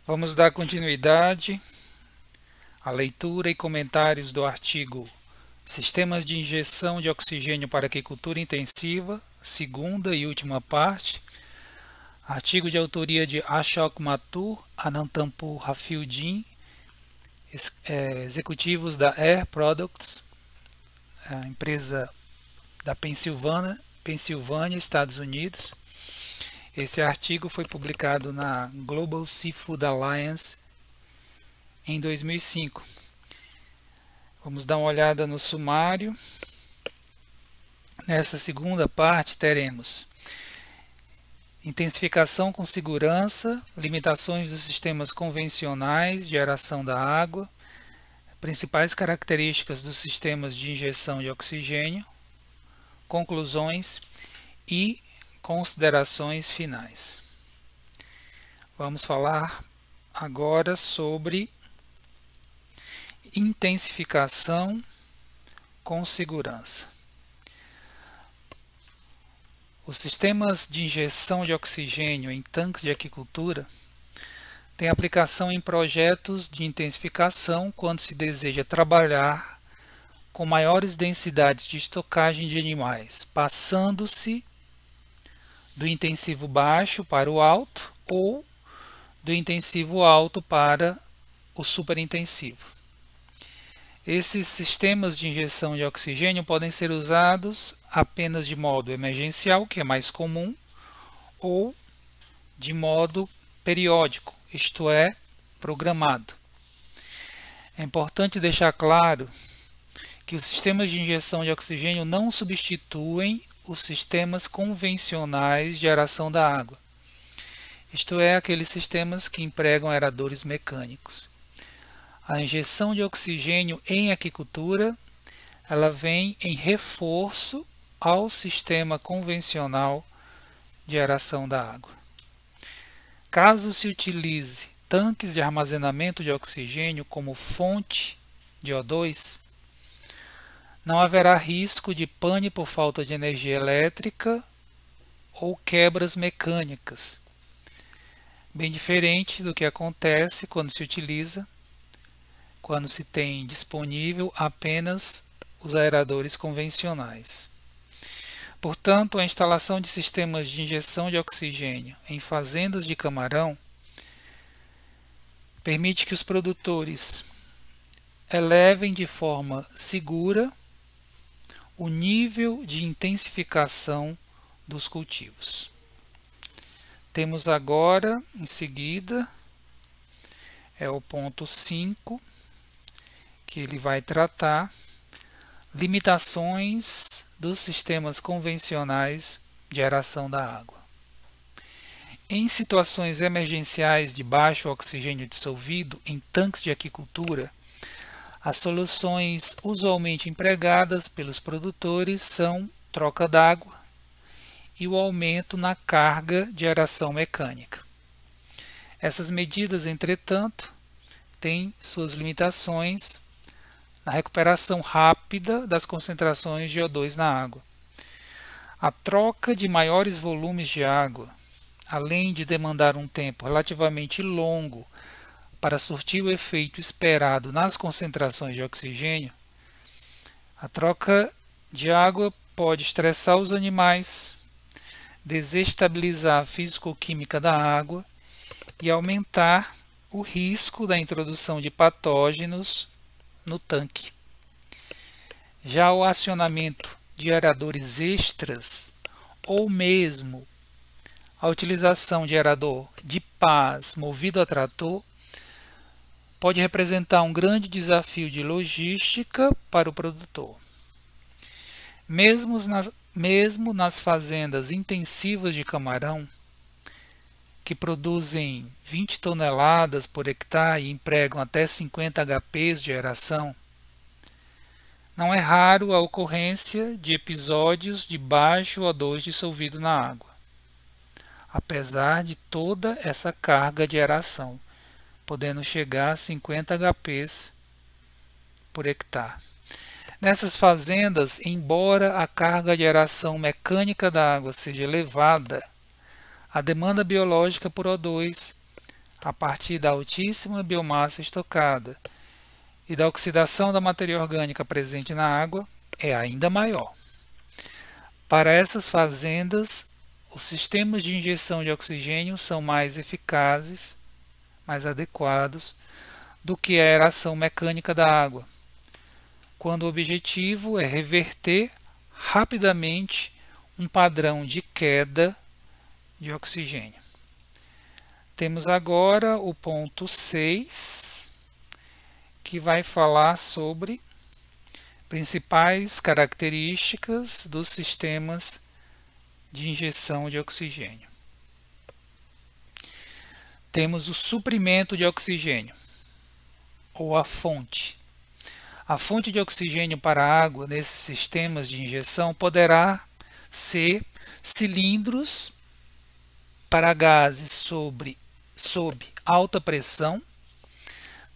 Vamos dar continuidade à leitura e comentários do artigo Sistemas de injeção de oxigênio para aquicultura intensiva, segunda e última parte. Artigo de autoria de Ashok Mathur, Anantampur Rafieldin, executivos da Air Products, a empresa da Pensilvânia, Estados Unidos. Esse artigo foi publicado na Global Seafood Alliance em 2005. Vamos dar uma olhada no sumário. Nessa segunda parte teremos intensificação com segurança, limitações dos sistemas convencionais de aeração da água, principais características dos sistemas de injeção de oxigênio, conclusões e considerações finais. Vamos falar agora sobre intensificação com segurança. Os sistemas de injeção de oxigênio em tanques de aquicultura têm aplicação em projetos de intensificação quando se deseja trabalhar com maiores densidades de estocagem de animais, passando-se do intensivo baixo para o alto ou do intensivo alto para o superintensivo. Esses sistemas de injeção de oxigênio podem ser usados apenas de modo emergencial, que é mais comum, ou de modo periódico, isto é, programado. É importante deixar claro que os sistemas de injeção de oxigênio não substituem os sistemas convencionais de aeração da água, isto é, aqueles sistemas que empregam aeradores mecânicos. A injeção de oxigênio em aquicultura, ela vem em reforço ao sistema convencional de aeração da água. Caso se utilize tanques de armazenamento de oxigênio como fonte de O2, não haverá risco de pane por falta de energia elétrica ou quebras mecânicas, bem diferente do que acontece quando se tem disponível apenas os aeradores convencionais. Portanto, a instalação de sistemas de injeção de oxigênio em fazendas de camarão permite que os produtores elevem de forma segura o nível de intensificação dos cultivos. Temos agora, em seguida, o ponto 5, que ele vai tratar limitações dos sistemas convencionais de aeração da água. Em situações emergenciais de baixo oxigênio dissolvido em tanques de aquicultura, as soluções usualmente empregadas pelos produtores são troca d'água e o aumento na carga de aeração mecânica. Essas medidas, entretanto, têm suas limitações na recuperação rápida das concentrações de O2 na água. A troca de maiores volumes de água, além de demandar um tempo relativamente longo para surtir o efeito esperado nas concentrações de oxigênio, a troca de água pode estressar os animais, desestabilizar a físico-química da água e aumentar o risco da introdução de patógenos no tanque. Já o acionamento de aeradores extras ou mesmo a utilização de aerador de pás movido a trator pode representar um grande desafio de logística para o produtor. Mesmo nas fazendas intensivas de camarão, que produzem 20 toneladas por hectare e empregam até 50 HPs de aeração, não é raro a ocorrência de episódios de baixo O2 dissolvido na água, apesar de toda essa carga de aeração, podendo chegar a 50 HPs por hectare. Nessas fazendas, embora a carga de aeração mecânica da água seja elevada, a demanda biológica por O2 a partir da altíssima biomassa estocada e da oxidação da matéria orgânica presente na água, é ainda maior. Para essas fazendas, os sistemas de injeção de oxigênio são mais eficazes, mais adequados do que a aeração mecânica da água, quando o objetivo é reverter rapidamente um padrão de queda de oxigênio. Temos agora o ponto 6, que vai falar sobre principais características dos sistemas de injeção de oxigênio. Temos o suprimento de oxigênio, ou a fonte. A fonte de oxigênio para a água nesses sistemas de injeção poderá ser cilindros para gases sob alta pressão,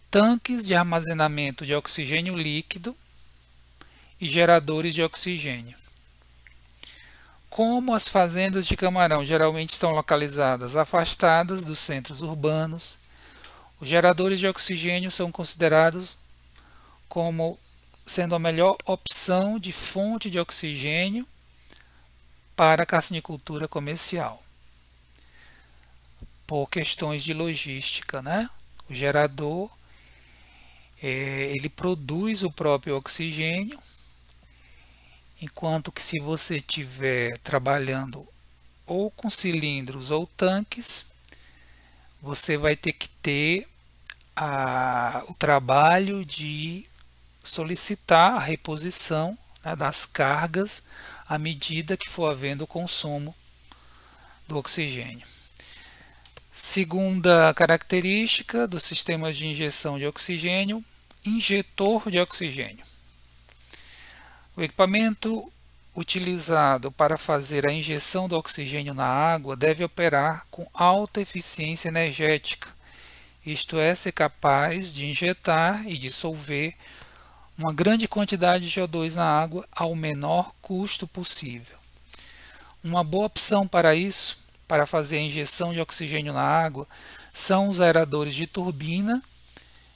tanques de armazenamento de oxigênio líquido e geradores de oxigênio. Como as fazendas de camarão geralmente estão localizadas afastadas dos centros urbanos, os geradores de oxigênio são considerados como sendo a melhor opção de fonte de oxigênio para a carcinicultura comercial, por questões de logística, né? O gerador ele produz o próprio oxigênio, enquanto que se você estiver trabalhando ou com cilindros ou tanques, você vai ter que ter o trabalho de solicitar a reposição, né, das cargas à medida que for havendo o consumo do oxigênio. Segunda característica dos sistemas de injeção de oxigênio, injetor de oxigênio. O equipamento utilizado para fazer a injeção do oxigênio na água deve operar com alta eficiência energética, isto é, ser capaz de injetar e dissolver uma grande quantidade de O2 na água ao menor custo possível. Uma boa opção para isso, para fazer a injeção de oxigênio na água, são os aeradores de turbina,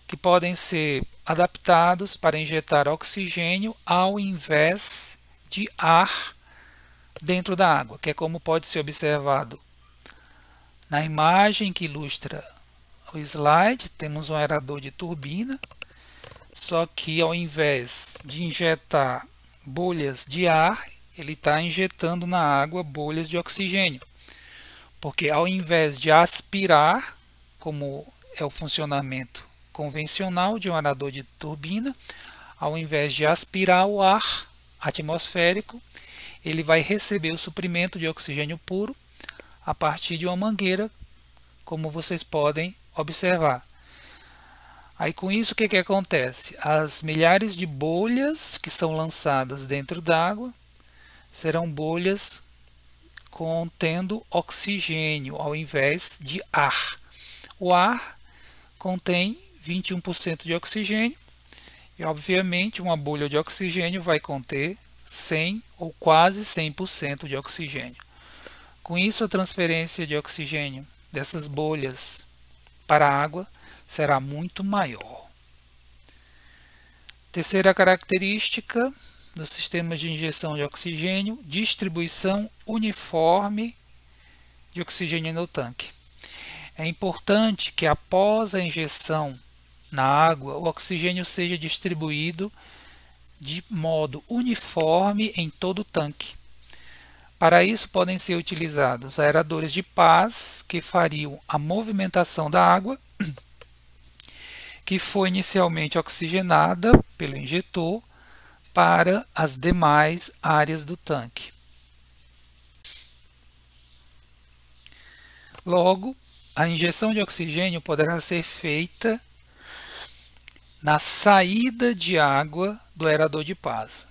que podem ser adaptados para injetar oxigênio ao invés de ar dentro da água, que é como pode ser observado na imagem que ilustra o slide. Temos um aerador de turbina, só que ao invés de injetar bolhas de ar, ele está injetando na água bolhas de oxigênio, porque ao invés de aspirar, como é o funcionamento convencional de um aerador de turbina, ao invés de aspirar o ar atmosférico, ele vai receber o suprimento de oxigênio puro a partir de uma mangueira, como vocês podem observar. Aí com isso o que acontece? As milhares de bolhas que são lançadas dentro d'água serão bolhas contendo oxigênio ao invés de ar. O ar contém 21% de oxigênio e, obviamente, uma bolha de oxigênio vai conter 100 ou quase 100% de oxigênio. Com isso, a transferência de oxigênio dessas bolhas para a água será muito maior. Terceira característica dos sistemas de injeção de oxigênio, distribuição uniforme de oxigênio no tanque. É importante que após a injeção na água, o oxigênio seja distribuído de modo uniforme em todo o tanque. Para isso podem ser utilizados aeradores de pás que fariam a movimentação da água, que foi inicialmente oxigenada pelo injetor, para as demais áreas do tanque. Logo, a injeção de oxigênio poderá ser feita na saída de água do aerador de pás.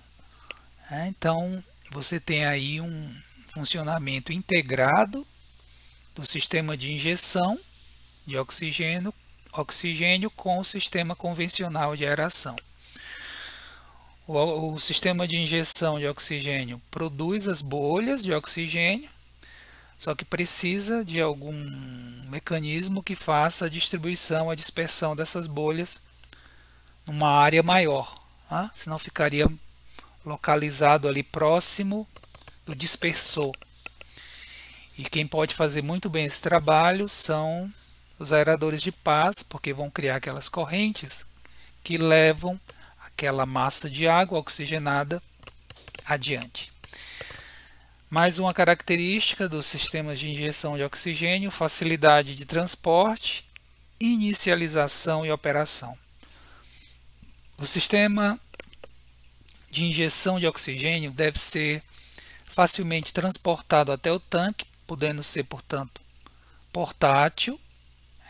Então, você tem aí um funcionamento integrado do sistema de injeção de oxigênio com o sistema convencional de aeração. O sistema de injeção de oxigênio produz as bolhas de oxigênio, só que precisa de algum mecanismo que faça a distribuição, a dispersão dessas bolhas numa área maior, tá? Senão ficaria localizado ali próximo do dispersor. E quem pode fazer muito bem esse trabalho são os aeradores de paz, porque vão criar aquelas correntes que levam aquela massa de água oxigenada adiante. Mais uma característica dos sistemas de injeção de oxigênio: facilidade de transporte, inicialização e operação. O sistema de injeção de oxigênio deve ser facilmente transportado até o tanque, podendo ser, portanto, portátil.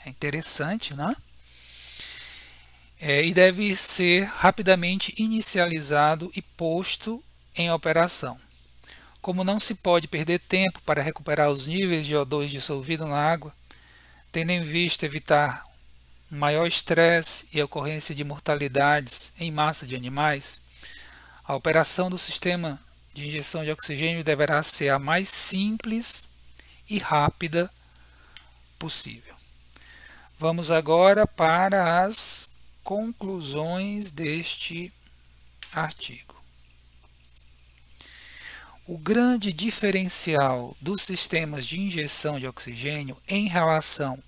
É interessante, né? E deve ser rapidamente inicializado e posto em operação. Como não se pode perder tempo para recuperar os níveis de O2 dissolvido na água, tendo em vista evitar um maior estresse e a ocorrência de mortalidades em massa de animais, a operação do sistema de injeção de oxigênio deverá ser a mais simples e rápida possível. Vamos agora para as conclusões deste artigo. O grande diferencial dos sistemas de injeção de oxigênio em relação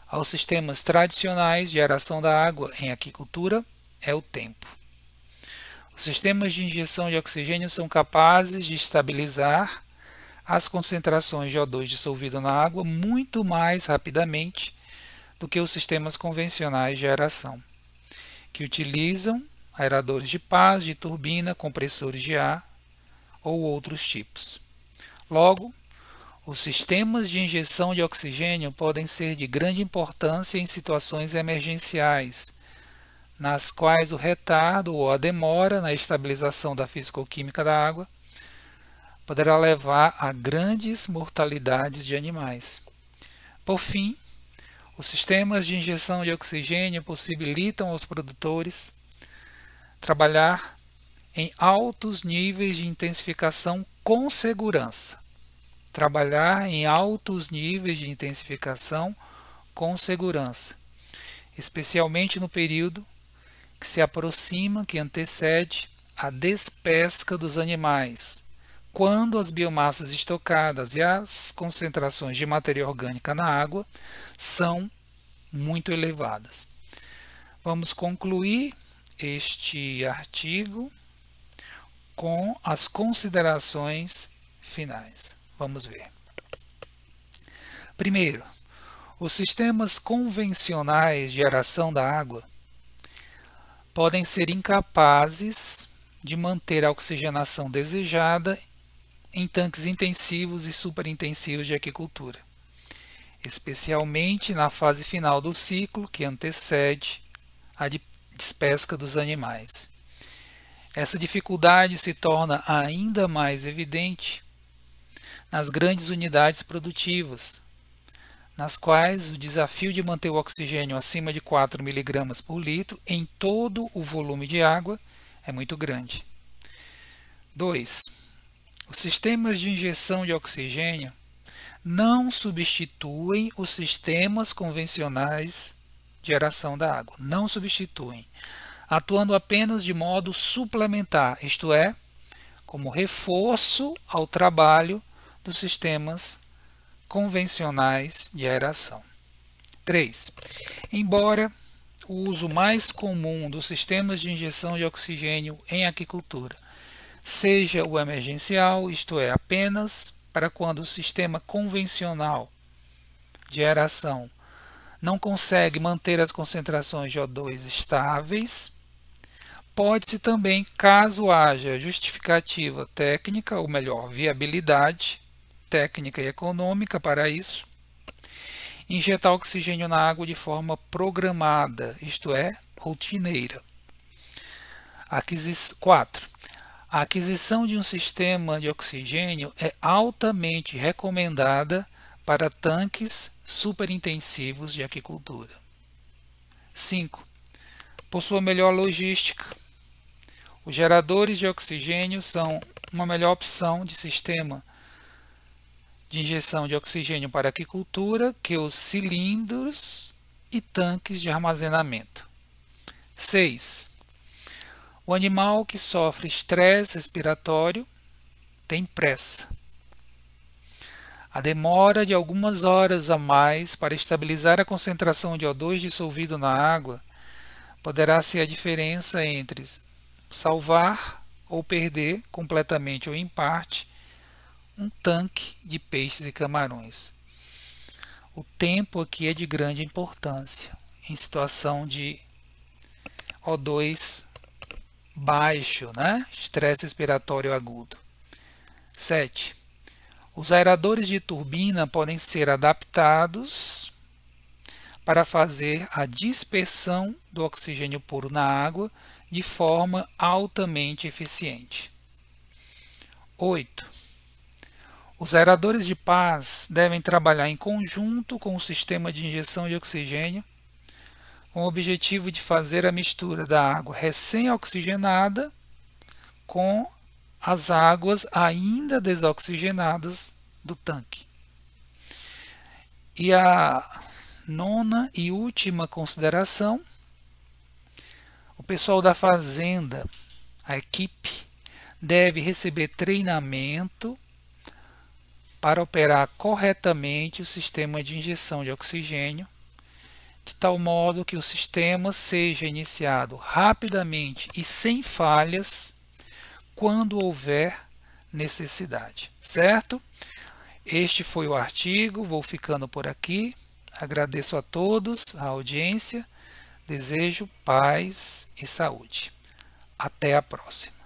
aos sistemas tradicionais de aeração da água em aquicultura é o tempo. Os sistemas de injeção de oxigênio são capazes de estabilizar as concentrações de O2 dissolvido na água muito mais rapidamente do que os sistemas convencionais de aeração, que utilizam aeradores de paz, de turbina, compressores de ar ou outros tipos. Logo, os sistemas de injeção de oxigênio podem ser de grande importância em situações emergenciais, nas quais o retardo ou a demora na estabilização da físico-química da água poderá levar a grandes mortalidades de animais. Por fim, os sistemas de injeção de oxigênio possibilitam aos produtores trabalhar em altos níveis de intensificação com segurança. Especialmente no período que se aproxima, que antecede a despesca dos animais, quando as biomassas estocadas e as concentrações de matéria orgânica na água são muito elevadas. Vamos concluir este artigo com as considerações finais. Vamos ver. Primeiro, os sistemas convencionais de aeração da água podem ser incapazes de manter a oxigenação desejada em tanques intensivos e superintensivos de aquicultura, especialmente na fase final do ciclo que antecede a despesca dos animais. Essa dificuldade se torna ainda mais evidente nas grandes unidades produtivas, nas quais o desafio de manter o oxigênio acima de 4 mg por litro em todo o volume de água é muito grande. 2. Os sistemas de injeção de oxigênio não substituem os sistemas convencionais de aeração da água. Não substituem, atuando apenas de modo suplementar, isto é, como reforço ao trabalho dos sistemas convencionais de aeração. 3. Embora o uso mais comum dos sistemas de injeção de oxigênio em aquicultura seja o emergencial, isto é, apenas para quando o sistema convencional de aeração não consegue manter as concentrações de O2 estáveis, pode-se também, caso haja justificativa técnica, ou melhor, viabilidade técnica e econômica para isso, injetar oxigênio na água de forma programada, isto é, rotineira. 4. A aquisição de um sistema de oxigênio é altamente recomendada para tanques superintensivos de aquicultura. 5. Por sua melhor logística, os geradores de oxigênio são uma melhor opção de sistema de injeção de oxigênio para a aquicultura que os cilindros e tanques de armazenamento. 6. O animal que sofre estresse respiratório tem pressa. A demora de algumas horas a mais para estabilizar a concentração de O2 dissolvido na água poderá ser a diferença entre salvar ou perder completamente ou em parte um tanque de peixes e camarões. O tempo aqui é de grande importância em situação de O2 baixo, estresse respiratório agudo. 7. Os aeradores de turbina podem ser adaptados para fazer a dispersão do oxigênio puro na água de forma altamente eficiente. 8. Os aeradores de paz devem trabalhar em conjunto com o sistema de injeção de oxigênio, com o objetivo de fazer a mistura da água recém-oxigenada com as águas ainda desoxigenadas do tanque. E a 9ª e última consideração: o pessoal da fazenda, a equipe, deve receber treinamento para operar corretamente o sistema de injeção de oxigênio, de tal modo que o sistema seja iniciado rapidamente e sem falhas quando houver necessidade, certo? Este foi o artigo, vou ficando por aqui. Agradeço a todos a audiência, desejo paz e saúde. Até a próxima.